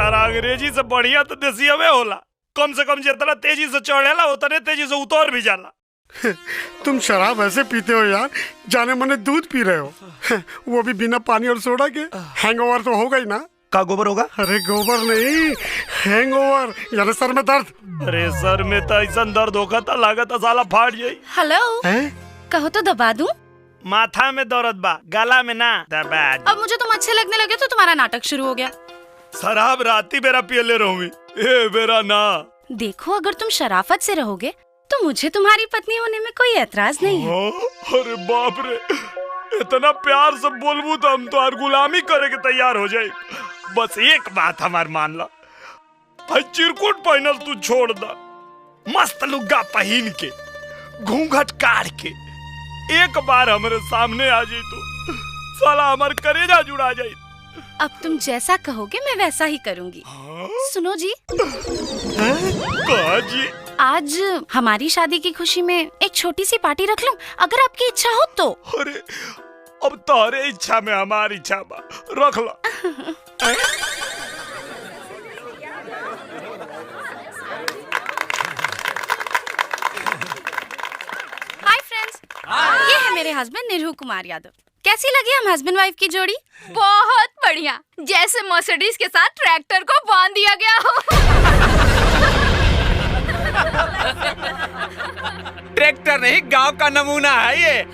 यार अंग्रेजी से बढ़िया तो देसी हवे होला। कम से कम जितना तेजी से चढ़ेला उतने तेजी से उतर भी जाला। तुम शराब ऐसे पीते हो यार, जाने मने दूध पी रहे हो, वो भी बिना पानी और सोडा के। हैंगओवर तो होगा ही ना। का गोबर होगा? अरे गोबर नहीं, हैंगओवर यानी सर में दर्द। अरे सर में तो ऐसा दर्द होगा तो लागत साला फाट जाई। हेलो, कहो तो दबा दूं? माथा में दर्द बा, गला में ना। दबा दे। अब मुझे तुम अच्छे लगने लगे तो तुम्हारा नाटक शुरू हो गया। शराब राती बेरा पियले रहूंगी, ए बेरा ना। देखो, अगर तुम शराफत से रहोगे तो मुझे तुम्हारी पत्नी होने में कोई एतराज नहीं है। अरे बाप रे, इतना प्यार से बोलबू तो हम तो गुलामी करे के तैयार हो जाए। बस एक बात हमार मान ला, चिरकुट पहनल तू छोड़ दा, मस्त लुग्गा पहन के घूंघट काट के एक बार हमारे सामने आ जाए तो साला हमार करेजा जुड़ा जाए। अब तुम जैसा कहोगे मैं वैसा ही करूंगी। सुनो जी, कहा जी? आज हमारी शादी की खुशी में एक छोटी सी पार्टी रख लूं, अगर आपकी इच्छा हो तो। अरे अब तारे इच्छा में हमारी इच्छा बा, रख ला। हाय फ्रेंड्स, ये है मेरे हस्बैंड निरहू कुमार यादव। कैसी लगी हम हस्बैंड वाइफ की जोड़ी? बहुत बढ़िया, जैसे मर्सिडीज के साथ ट्रैक्टर को बांध दिया गया हो। ट्रैक्टर नहीं, गांव का नमूना है ये।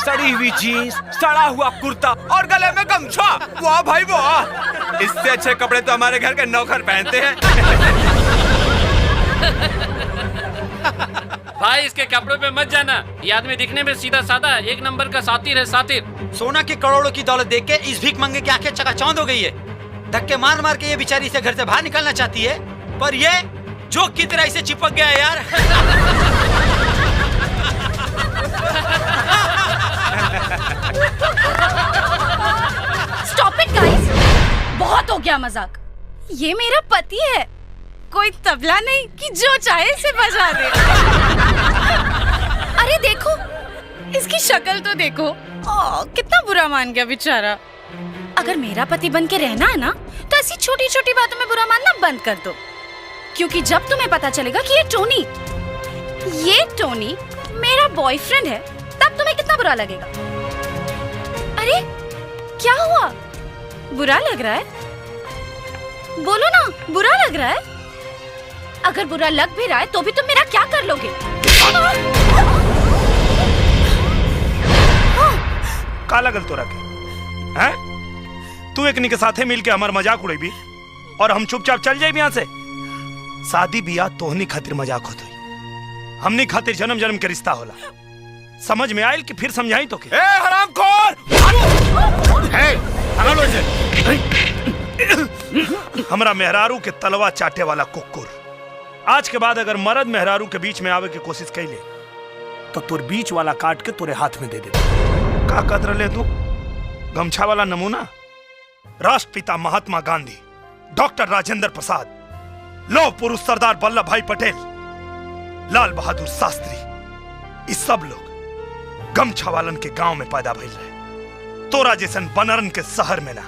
सड़ी हुई जीन्स, सड़ा हुआ कुर्ता और गले में गमछा, वाह भाई वाह। इससे अच्छे कपड़े तो हमारे घर के नौकर पहनते हैं। भाई इसके कपड़ों पे मत जाना, ये आदमी दिखने में सीधा साधा एक नंबर का सातिर है, सातिर। सोना की करोड़ों की दौलत देख के इस भीख मंगे की आंखें चकाचौंध हो गई है। धक्के मार मार के ये बेचारी इसे घर से बाहर निकालना चाहती है, पर ये जोक की तरह इसे चिपक गया है यार। स्टॉप इट गाइस, बहुत हो गया मजाक। ये मेरा पति है, कोई तबला नहीं कि जो चाहे इसे बजा दे। अरे देखो, इसकी शक्ल तो देखो, कितना बुरा मान गया बेचारा। अगर मेरा पति बन के रहना है ना, तो ऐसी छोटी छोटी बातों में बुरा मानना बंद कर दो, क्योंकि जब तुम्हें पता चलेगा कि ये टोनी मेरा बॉयफ्रेंड है, तब तुम्हें कितना बुरा लगेगा। अरे क्या हुआ, बुरा लग रहा है? बोलो ना, बुरा लग रहा है? अगर बुरा लग भी रहा है तो भी तुम मेरा क्या कर लोगे? का लगल तोरा के? हैं? तू एकनी के साथे मिल के हमार मजाक उड़ेबी और हम चुपचाप चल जाए यहाँ से? शादी बियाह तोहनी खातिर मजाक होत हुई, हमनी खातिर जन्म जन्म के रिश्ता होला। समझ में आयल कि फिर समझाई तो के? हरामखोर! हमरा मेहरारू के तलवा चाटे वाला कुकुर, आज के बाद अगर मर्द मेहरारू के बीच में आवे की कोशिश कैले तो तुर बीच वाला काट के तुरे हाथ में दे दे। का कहत रहे तू? गमछा वाला नमूना? राष्ट्रपिता महात्मा गांधी, डॉक्टर राजेंद्र प्रसाद, लौह पुरुष सरदार वल्लभ भाई पटेल, लाल बहादुर शास्त्री, इस सब लोग गमछा वालन के गांव में पैदा भइल रहे। तोरा जैसन बनरन के शहर में ना।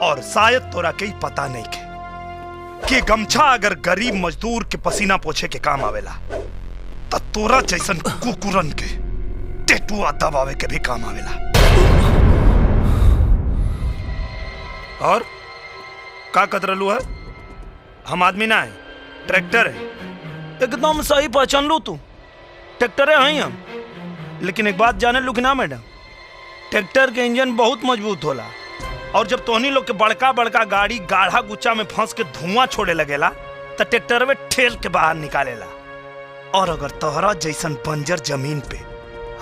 और शायद तोरा के ही पता नहीं के कि गमछा अगर गरीब मजदूर के पसीना पोछे के काम आवेला, तो तोरा जैसन कुकुरन के टेटुआ दबावे के भी काम आवेला। और का कतरलू है? हम आदमी ना है, ट्रैक्टर है। एकदम सही पहचान लो तू, ट्रैक्टर है हम। लेकिन एक बात जाने लू कि ना मैडम, ट्रैक्टर के इंजन बहुत मजबूत होला, और जब तोहनी लोग के बड़का बड़का गाड़ी गाढ़ा गुच्चा में फंस के धुआं छोड़े लगेला तो ट्रैक्टर में ठेल के बाहर निकालेला। और अगर तोहरा जैसन बंजर जमीन पे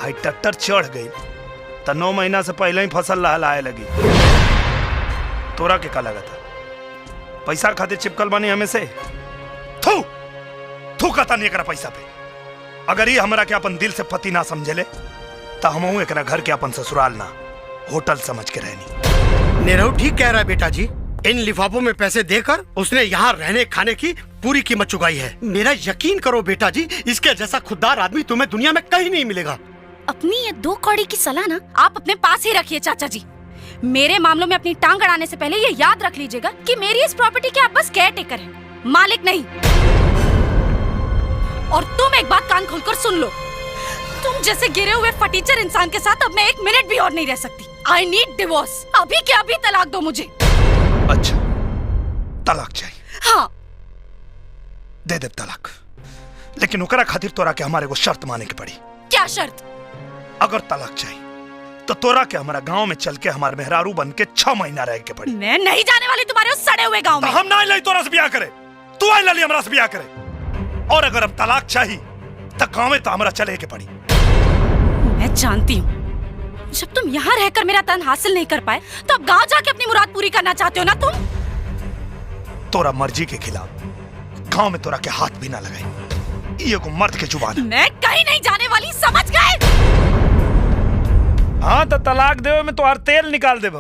हाई ट्रैक्टर चढ़ गई तो 9 महीना से पहले ही फसल लहलाए लगी। तोरा के का लगा था? पैसा खातिर चिपकल बनी हमें से? थू थू कहता नहीं एकरा पैसा पे। अगर ये हमरा के अपन दिल से पति ना समझले तो हमहू एकरा घर के अपन ससुराल ना होटल समझ के रहनी। निरहू ठीक कह रहा है बेटा जी, इन लिफाफों में पैसे देकर उसने यहाँ रहने खाने की पूरी कीमत चुकाई है। मेरा यकीन करो बेटा जी, इसके जैसा खुददार आदमी तुम्हें दुनिया में कहीं नहीं मिलेगा। अपनी ये 2 कौड़ी की सलाह ना आप अपने पास ही रखिए चाचा जी। मेरे मामलों में अपनी टांग अड़ाने से पहले ये याद रख लीजिएगा कि मेरी इस प्रॉपर्टी के आप बस केयर टेकर हैं, मालिक नहीं। और तुम एक बात कान खोलकर सुन लो, तुम जैसे गिरे हुए फटीचर इंसान के साथ अब मैं 1 मिनट भी और नहीं रह सकती। आई नीड डिवोर्स, अभी के अभी तलाक दो मुझे। अच्छा, तलाक चाहिए? हाँ, दे दे तलाक, लेकिन ओकरा खातिर तोरा के हमारे को शर्त माने के पड़ी। क्या शर्त? अगर तलाक चाहिए तो तोरा के हमारा गांव में चल के हमारे मेहरारू बन के 6 महीना रह के पड़ी। मैं नहीं जाने वाली तुम्हारे उस सड़े हुए गांव में। तो हम ना ले तोरा से ब्याह करे, तू आई लली हमरा से ब्याह करे। और अगर अब तलाक चाहिए तो गांव में तो हमरा चले के पड़ी। मैं जानती हूँ, जब तुम यहाँ रहकर मेरा तन हासिल नहीं कर पाए तो अब गांव जाके अपनी मुराद पूरी करना चाहते हो ना तुम? तोरा मर्जी के खिलाफ गांव में तोरा के हाथ भी ना लगाए, ये को मर्द के जुबान है। मैं कहीं नहीं जाने वाली, समझ गए? हाँ तो तलाक देवे में तो हर तेल निकाल देबो।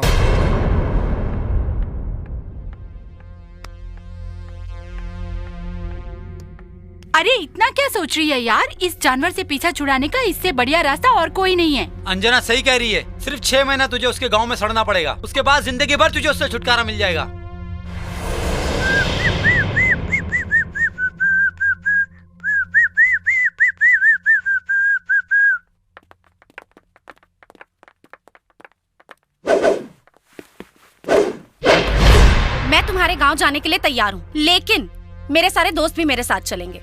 अरे इतना क्या सोच रही है यार, इस जानवर से पीछा छुड़ाने का इससे बढ़िया रास्ता और कोई नहीं है। अंजना सही कह रही है, सिर्फ 6 महीना तुझे उसके गांव में सड़ना पड़ेगा, उसके बाद जिंदगी भर तुझे उससे छुटकारा मिल जाएगा। मैं तुम्हारे गांव जाने के लिए तैयार हूँ, लेकिन मेरे सारे दोस्त भी मेरे साथ चलेंगे।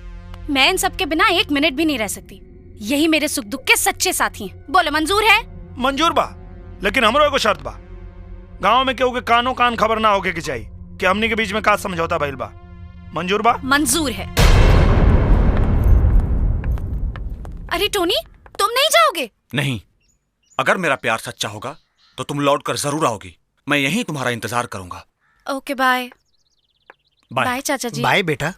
मैं इन सब के बिना 1 मिनट भी नहीं रह सकती। यही मेरे सुख दुख के सच्चे साथी हैं। बोलो मंजूर है? मंजूर बा, लेकिन हमरो एगो शर्त बा। गांव में केहू के कानो कान खबर ना होके के चाहिए कि हमनी के बीच में का समझौता भइल बा। मंजूर बा? मंजूर है। अरे टोनी, तुम नहीं जाओगे? नहीं, अगर मेरा प्यार सच्चा होगा तो तुम लौट कर जरूर आओगी। मैं यहीं तुम्हारा इंतजार करूंगा। ओके बाय। बाय। बाय चाचा जी। बाय बेटा।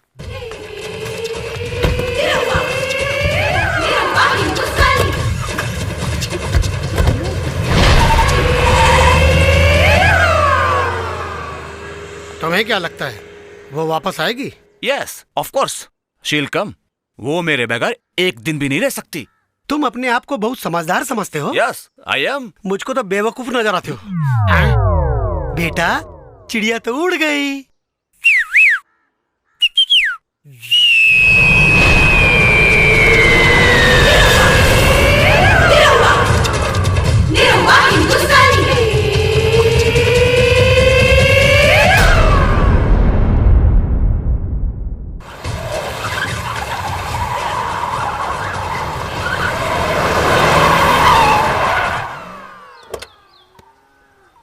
तुम्हें क्या लगता है वो वापस आएगी? Yes, of course she will come. वो मेरे बगैर एक दिन भी नहीं रह सकती। तुम अपने आप को बहुत समझदार समझते हो। Yes I am. मुझको तो बेवकूफ नजर आते हो। बेटा, चिड़िया तो उड़ गई।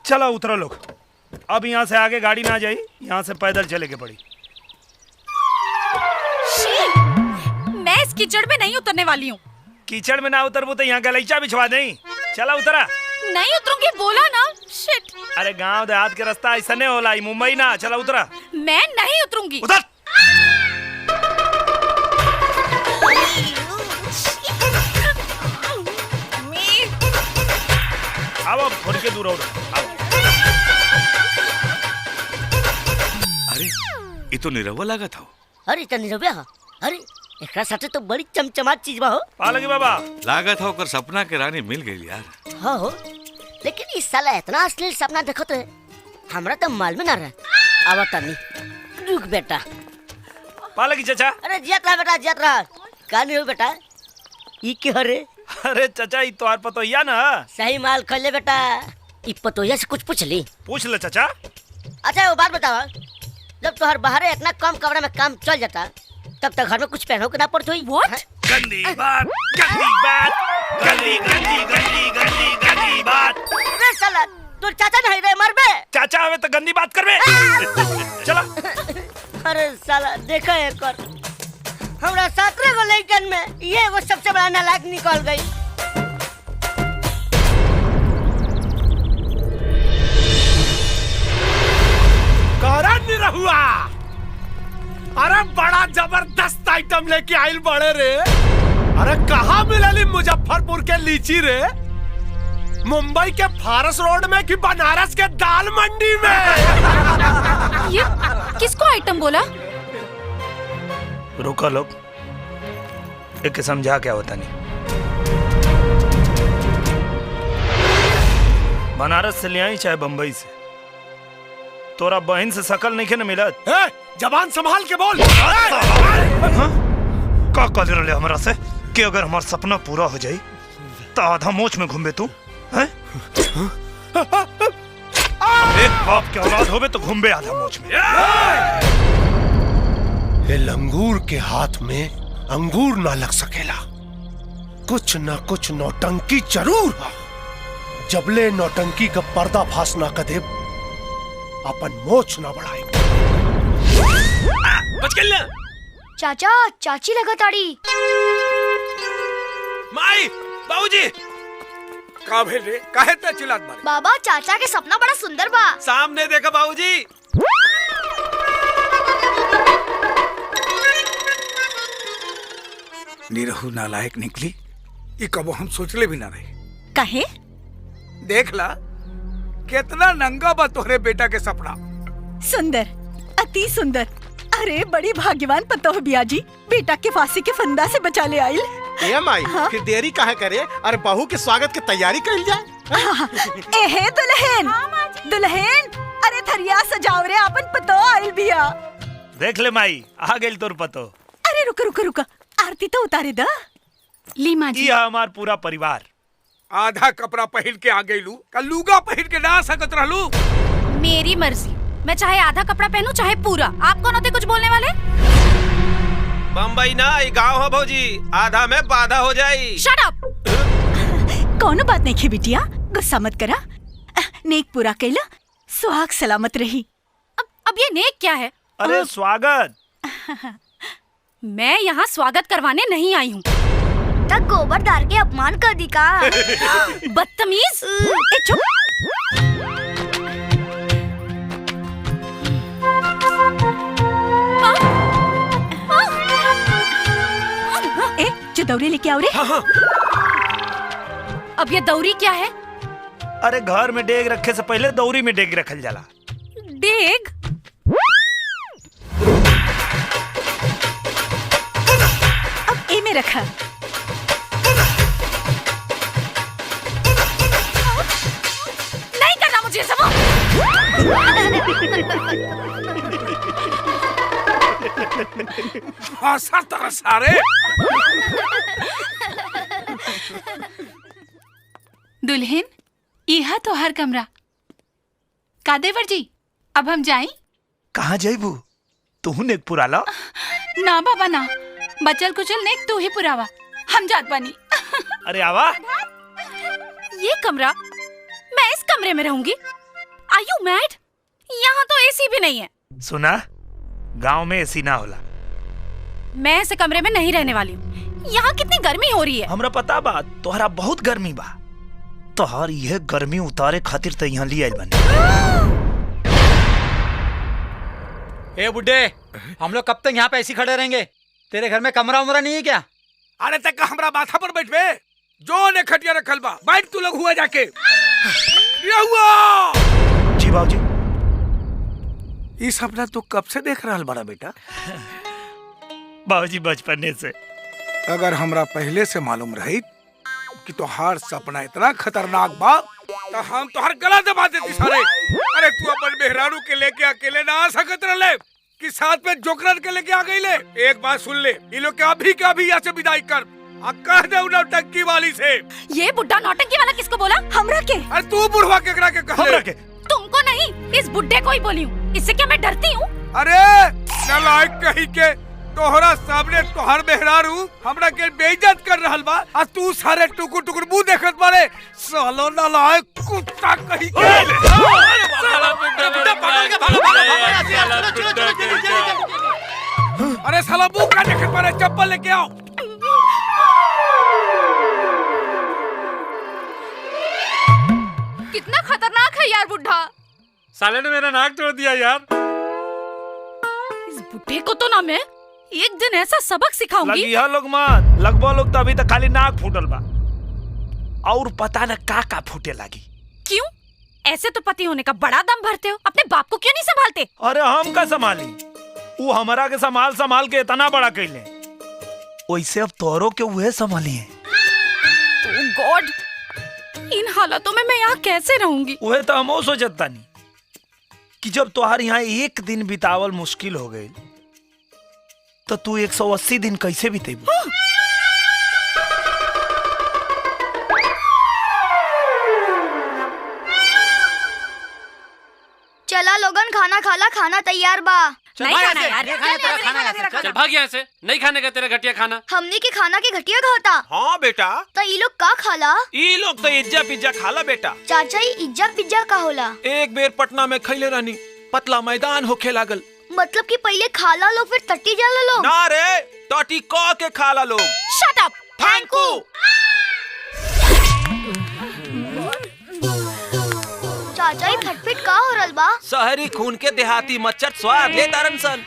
चलो उतरो लोग, अब यहाँ से आगे गाड़ी ना जाई, यहाँ से पैदल चले के पड़ी। मैं इस कीचड़ में नहीं उतरने वाली हूँ। कीचड़ में ना उतरबू तो यहाँ गलीचा बिछवा दें। चला उतरा। नहीं उतरूंगी, बोला ना। शिट। अरे गांव देहात के रास्ता ऐसा नहीं होला, मुंबई ना। चला उतरा। मैं नहीं उतरूंगी। उतर। अब थोड़ी के दूर हो। अरे ये तो निरहुआ लागत हो। अरे त निरहुआ ह। अरे एकरा साथे तो बड़ी चमचमात चीज बा हो। पालगी बाबा लागत हो कर सपना के रानी मिल गई यार। हाँ हो, लेकिन इस साला इतना अश्लील सपना देखत है, हमरा तो मालूम ना रहा। आवा तनी, रुक बेटा। पालगी चाचा। अरे जियत रहा बेटा, जियत रहा। का नहीं हो बेटा? ई के हरे? अरे चाचा, ये तोहार पतोहिया ना। सही माल खोले बेटा। ई पतोहिया से कुछ पूछ ली? पूछ ले चाचा। अच्छा वो बात बताओ, जब तोहर बाहर इतना कम कपड़ा में काम चल जाता, तब तक घर में कुछ पहनो के ना पड़ती हुई? What? गंदी बात, गंदी बात, गंदी गंदी गंदी गंदी गंदी बात। अरे साला, तू चाचा नहीं रे, मर बे। चाचा हमें तो गंदी बात कर बे। चला। अरे साला देखा एक और, हमरा 17 गो लड़कन में ये वो सबसे बड़ा नालायक निकल गई। कारण नहीं रहुआ। अरे बड़ा जबरदस्त आइटम लेके आइल बड़े रे। अरे कहाँ मिलली मुजफ्फरपुर के लीची रे? मुंबई के फारस रोड में कि बनारस के दाल मंडी में? ये किसको आइटम बोला? रुको लोग, एक समझा क्या होता नहीं। बनारस से ले आई चाहे बम्बई से, तोरा बहन से शकल नहीं न मिलत। जबान संभाल के बोल। का कर रहे हमरा से कि अगर हमार सपना पूरा हो जाई तो आधा मोच में घूमे तू हैं? एक बाप के औलाद होवे तो घूमे आधा मोच में। ये लंगूर के हाथ में अंगूर ना लग सकेला। कुछ ना कुछ नौटंकी जरूर है। जबले नौटंकी का पर्दा फास ना कर दे अपन मोच ना बढ़ाए। बच गई ना। चाचा चाची लगाताड़ी। माई बाबूजी का भेल रे? काहे ते चिल्लात बारे? बाबा चाचा के सपना बड़ा सुंदर बा। सामने देखा बाबूजी। निरहु नालायक निकली। ये कबो हम सोचले भी ना रहे। कहे देख ला कितना नंगा बा तोहरे बेटा के सपना। सुंदर, अति सुंदर। अरे बड़ी भाग्यवान पतोह बिया जी, बेटा के फांसी के फंदा से बचा ले आइल। ए माई, फिर देरी काहे करे? अरे बहू के स्वागत की तैयारी कर जाए। एहे दुल्हन, दुल्हन, अरे थरिया सजाव रे, अपन पतोह आइल बिया। देख ले माई, आ गेल तोर पतो। अरे रुक रुक रुक, आरती तो उतारे दा। ली माँ जी। ये हमार पूरा परिवार। आधा कपड़ा पहन के आ गईलू, कल लूगा पहन के ना सकत रहलू। मेरी मर्जी, मैं चाहे आधा कपड़ा पहनूं चाहे पूरा। आप कौन होते कुछ बोलने वाले? बम्बई ना ये गाँव है भौजी, आधा में बाधा हो जाई। Shut up. कौनो बात नहीं खे बिटिया, गुस्सा मत करा। नेक पूरा कैला, सुहाग सलामत रही। अब ये नेक क्या है? अरे स्वागत। मैं यहाँ स्वागत करवाने नहीं आई हूँ। तक गोबर डाल के अपमान कर दी का। बदतमीज। ए चुप। ए जो दौरे लेके आओ रे। अब ये दौरी क्या है? अरे घर में डेग रखे से पहले दौरी में डेग रखल जाला। डेग? अब ए में रखा। नहीं करना मुझे सब। हंसा तरह सारे। दुल्हन, यह तो हर कमरा। कादेवर जी, अब हम जाएं? कहाँ जाइबू? तू नेक पुराला? ना बाबा ना, बचल कुचल नेक तू ही पुरावा। हम जात बानी। अरे आवा। ये कमरा? मैं इस कमरे में रहूंगी? Are you mad? यहाँ तो एसी भी नहीं है। सुना, गांव में एसी ना होला। मैं ऐसे कमरे में नहीं रहने वाली हूँ। यहाँ कितनी गर्मी हो रही है। हमरा पता बा, तोहरा बहुत गर्मी बा। तोहर यह गर्मी उतारे खातिर तो यहाँ ले आइल बानी। ए बुड्ढे, हम लोग कब तक यहाँ पे ऐसे खड़े रहेंगे? तेरे घर में कमरा उमरा नहीं है क्या? अरे तक हमरा माथा पर बैठ बे। जो ने खटिया रखल बा, बैठ तू लोग हुआ जाके। जी बाबूजी। ये सपना तू कब से देख रहा बड़ा बेटा? बाबूजी बचपने से। अगर हमरा पहले से मालूम रही कि तोहार सपना इतना खतरनाक बा तो हम तोहार गला दबा देती सारे। अरे तू अपन मेहरारू के लेके अकेले ना आ सकत रहे कि साथ में जोकरन के लेके आ गई ले। एक बात सुन ले, इन लोग के अभी यहाँ से विदाई कर। कह दे नौटंकी वाली से। ये बुड्ढा नौटंकी वाला किसको बोला? हमरा के। अरे तू बुढ़वा केकरा के कह ले? तुमको नहीं, इस बुड्ढे को ही बोली हूँ। इससे क्या मैं डरती हूँ? अरे नालायक कहीं के, तोहरा सामने तोहर मेहरारू हमरा के बेइज्जत कर रहल बा आ तू सारे टुकुर टुकुर मुंह देखत बारे। सालो नालायक कुत्ता कहीं के। अरे साला मुंह का देखत बारे, चप्पल लेके आओ। कितना खतरनाक है यार बुड्ढा। साले ने मेरा नाक तोड़ दिया यार। इस बुड्ढे को तो ना मैं एक दिन ऐसा सबक सिखाऊंगी। लगी लोग मत लगभग लोग तो अभी तक खाली नाक फूटल बा और पता न का फूटे लगी। क्यों? ऐसे तो पति होने का बड़ा दम भरते हो, अपने बाप को क्यों नहीं संभालते? अरे हम का संभाली, वो हमारा के संभाल के इतना बड़ा कैले, वैसे अब तोरो के उहे संभाली है। ओह गॉड, इन हालातों में मैं यहाँ कैसे रहूंगी? वह तो हम सोचता नहीं कि जब तुम्हारे यहाँ एक दिन बितावल मुश्किल हो गई तो तू 180 दिन कैसे बीतेबू? चला लोगन खाना खाला, खाना तैयार बा। नहीं खाना यार। चल भाग यहाँ से, नहीं खाने का तेरा घटिया खाना। हमने के खाना के घटिया खाता। हाँ बेटा, तो ये लोग का खाला? ई लोग तो इज्जा पिज्जा खाला बेटा। चाचा ये इज्जा पिज्जा का होला? एक बेर पटना में खैले रहनी, पतला मैदान होखे लागल। मतलब कि पहले खाला लोग फिर टट्टी जाला लोग? ना रे, टटी क के खाला लोग। Shut up. Thank you. चाचा ये फटफट का हो रल बा? शहरी खून के देहाती मच्छर स्वाद ले तारन सन।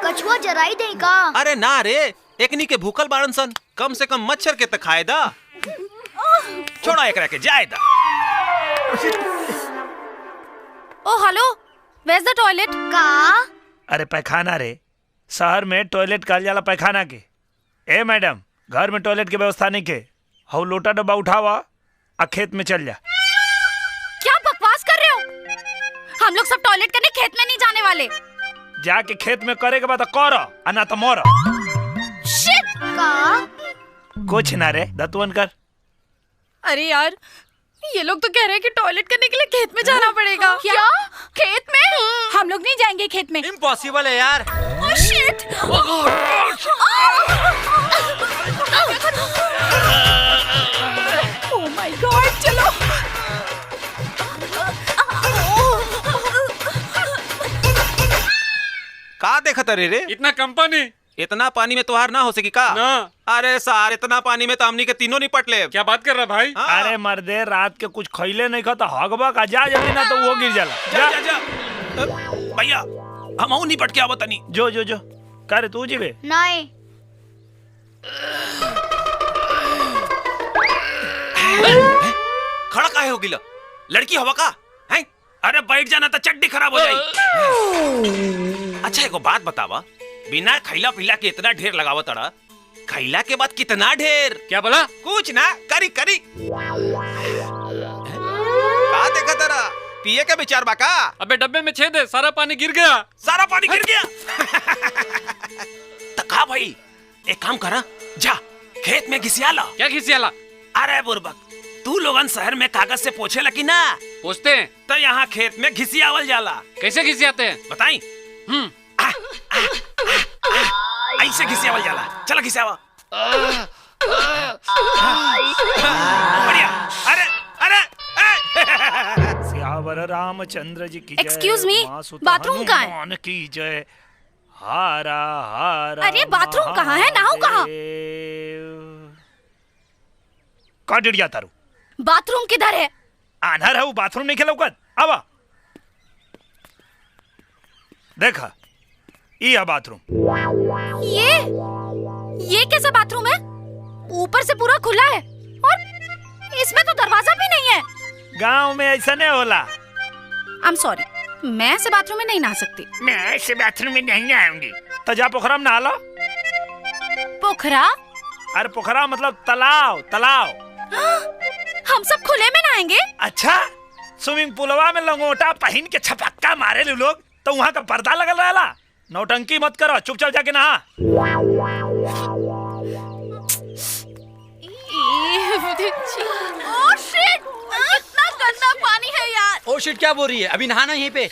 कछुआ जराई दे का? अरे ना रे, एकनी के भूखल बारन सन, कम से कम मच्छर के त खाए दा। छोड़ा एकरा के जाए दा। Oh hello, where is the toilet? का? अरे पैखाना रे, शहर में टॉयलेट कहल जाला पैखाना के। ए मैडम, घर में टॉयलेट की व्यवस्था नहीं के, हौ लोटा डब्बा उठावा आ खेत में चल जा। क्या बकवास कर रहे हो? हम लोग सब टॉयलेट करने खेत में नहीं जाने वाले। जाके खेत में करे के बाद कर ना तो मोर। शिट। का? कुछ ना रे, दतवन कर। अरे यार, ये लोग तो कह रहे हैं कि टॉयलेट करने के लिए खेत में जाना पड़ेगा। क्या? खेत में? हम लोग नहीं जाएंगे खेत में। इम्पॉसिबल है यार। Oh shit. Oh my God, चलो। का देखत रे रे? इतना कम पानी? इतना पानी में तोहार ना हो सकी का? ना। अरे सार, इतना पानी में तो हमनी के तीनों नहीं पट ले। क्या बात कर रहा भाई? हाँ। अरे मर्दे, रात के कुछ खैले नहीं खाता हगबा का जा जल्दी ना तो वो गिर जाला। जा जा जा। भैया, हम नहीं पट के आवत नहीं। जो जो जो करे तू जीवे। नहीं। खड़ा काहे हो गिला? लड़की हवा का? हैं? अरे बैठ जाना तो चड्डी खराब हो जाई। अच्छा एगो बात बतावा, बिना खैला पीला के इतना ढेर लगावा तड़ा, खैला के बाद कितना ढेर? क्या बोला? कुछ ना, करी करी। का देखा तरा? पिए के विचार बा का? अबे डब्बे में छेद है, सारा पानी गिर गया। सारा पानी गिर गया। तो का भाई, एक काम करा, जा खेत में घिसियाला। क्या घिसियाला? अरे बुर्बक, तू लोगन शहर में कागज से पोछे लगी ना, पूछते हैं तो यहाँ खेत में घिसियावल जाला। कैसे घिसियाते हैं? बताई? ऐसे घिसियावल जाला। चला घिसियावा। बढ़िया। अरे अरे सियावर रामचंद्र जी की जय। Excuse me, बाथरूम कहाँ है? हनुमान की जय। हारा हारा। अरे बाथरूम कहाँ है? नहाऊं कहाँ? का डिड़िया तारू? बाथरूम किधर है? आनर है वो, बाथरूम नहीं खेलौकत। आवा देखा, ये बाथरूम। ये कैसा बाथरूम है? ऊपर से पूरा खुला है और इसमें तो दरवाजा भी नहीं है। गांव में ऐसा नहीं होला। आई एम सॉरी, मैं ऐसे बाथरूम में नहीं नहा सकती। मैं ऐसे बाथरूम में नहीं आऊंगी। तो जा पोखरा में नहा लो। पोखरा? अरे पोखरा मतलब तालाब। तालाब। हम सब खुले में नहाएंगे? अच्छा, स्विमिंग पूलवा में लंगोटा पहन के छपक्का मारे लोग, तो वहाँ का पर्दा लगल रहेला। नौटंकी मत करो, चुपचाप जाके नहा। ओह शिट, कितना गंदा पानी है यार। ओ शिट, क्या बोल रही है? अभी नहाना यहीं पे।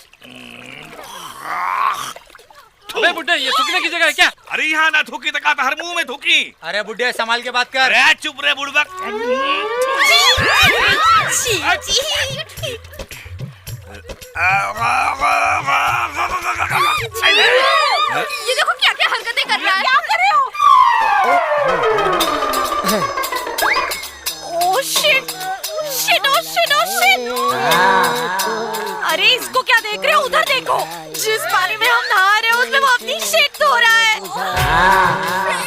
अबे बुड्ढे, ये थूकने की जगह है क्या? अरे यहाँ ना थूकी तो का हर मुंह में थूकी। अरे बुड्ढे, संभाल के बात कर। अरे चुप रे बुड़बक। ये देखो क्या क्या हरकतें कर रहा है। क्या कर रहे हो? Oh shit, sheet, oh shit, oh shit. अरे इसको क्या देख रहे हो? उधर देखो, जिस पानी में हम नहा रहे हैं उसमें वो अपनी शिट धो रहा है।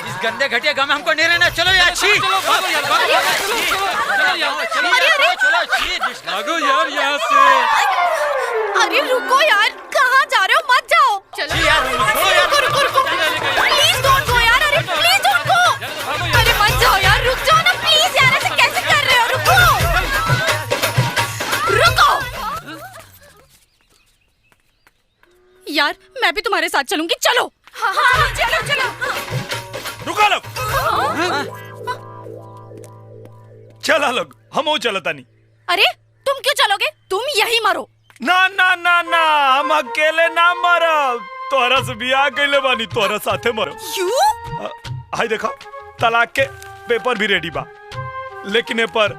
इस गंदे घटिया गांव में हमको नहीं रहना। चलो यार, छी। चलो भागो यार, भागो यार, चलो यार, चलो भागो यार यहाँ से। अरे रुको यार, कहाँ जा रहे हो? मत जाओ। चलो यार, रुको रुको रुको, प्लीज डोंट गो यार। अरे प्लीज डोंट गो। अरे मत जाओ यार, रुक जाओ ना प्लीज यार। ऐसे कैसे कर रहे हो? रुको। यार मैं भी तुम्हारे साथ चलूंगी, चलो। हाँ, चलो चलो। रुका लोग, चला लोग, हम चलता नहीं। अरे तुम क्यों चलोगे? तुम यही मरो। ना ना ना ना, हम अकेले ना मरब, तोहरा से बियाह कैले बानी, तोहरा साथे मरब। क्यों? हाय देखा, तलाक के पेपर भी रेडी बा, लेकिन ए पर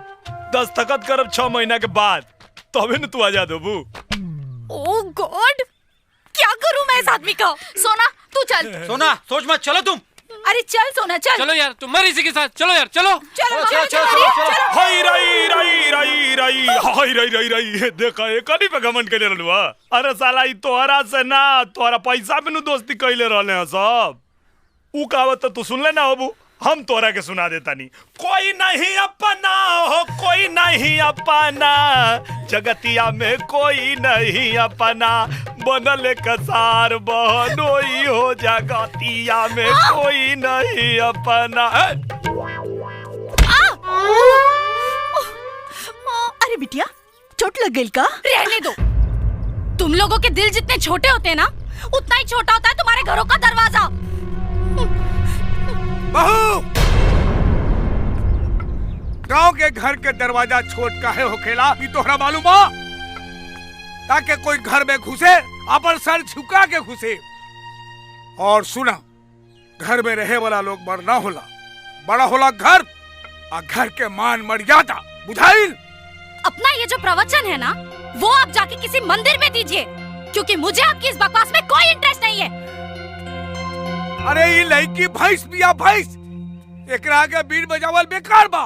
दस्तखत करब 6 महीना के बाद, तबे न तू आजाद होबू। ओह गॉड, क्या करूं मैं इस आदमी का? सोना तू चल। सोना सोच मत, चलो तुम। अरे चल सोना चल। चलो यार, तुम मर इसी के साथ, चलो यार, चलो चलो चलो, चलो चलो, चलो। हाय रई रई रई रई, हाय रई रई रई, देखा एक कनी पे घमंड कैले रहलू। अरे साला ई तोहरा से ना, तोहरा पैसा पे नु दोस्ती कैले रहले हैं सब। ऊ कहावत तो तू सुन ले ना होबू, हम तोरा के सुना देता नहीं। कोई नहीं अपना हो, कोई नहीं अपना, जगतिया में कोई नहीं अपना, बनल कसार बहनोई हो, जगतिया में कोई नहीं अपना। अरे बिटिया, चोट लग गई का? रहने दो। तुम लोगों के दिल जितने छोटे होते हैं ना, उतना ही छोटा होता है तुम्हारे घरों का दरवाजा। बहू, गांव के घर के दरवाजा छोट काहे होखेला ई तोहरा मालूम बा? ताकि कोई घर में घुसे अपन सर झुका के घुसे। और सुना, घर में रहे वाला लोग बड़ ना होला, बड़ा होला घर, और घर के मान मर्यादा, बुझाइल? अपना ये जो प्रवचन है ना, वो आप जाके किसी मंदिर में दीजिए, क्योंकि मुझे आपकी इस बकवास में कोई इंटरेस्ट नहीं है। अरे ये लड़की भैंस बिया भैंस, एकरा के बीन बजावल बेकार बा।